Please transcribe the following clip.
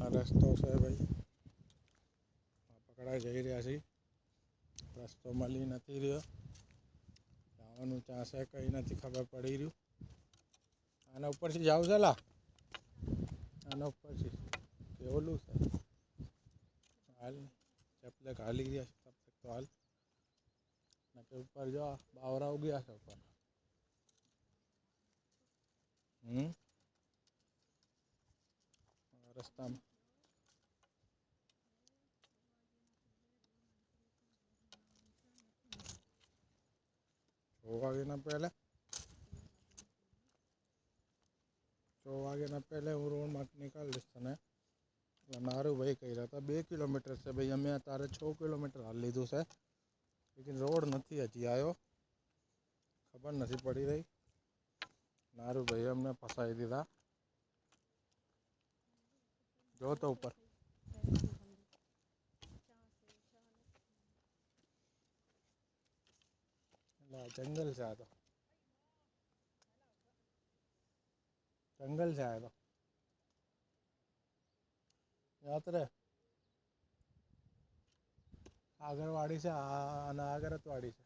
આ રસ્તો છે ભાઈ, આ પકડાઈ જઈ રહ્યા છીએ. રસ્તો મળી નથી રહ્યો, જવાનું ચાન્સ છે કંઈ નથી ખબર પડી રહ્યું. આના ઉપરથી જાવ છે લા, આના ઉપરથી કેવલું છે હાલ. ચપલે હાલી ગયા છે તબ તક તો હાલ, નકે ઉપર જો બાવરા ઉગ્યા છે ઉપર. રસ્તામાં 6 વાગ્યાના પહેલાં 6 વાગ્યાના પહેલાં હું રોડમાં નીકાળી દઈશ તને. એટલે નારું ભાઈ કહી રહ્યા હતા 2 કિલોમીટર છે ભાઈ, અમે તારે 6 કિલોમીટર હાલ લીધું છે, લેકિન રોડ નથી હજી આવ્યો, ખબર નથી પડી રહી. નારું ભાઈ અમને ફસાવી દીધા. જો તો ઉપર જંગલ છે, આ તો જંગલ છે આ તો. યાદ રે આગળ વાડી છે, અને આગળ જ વાડી છે.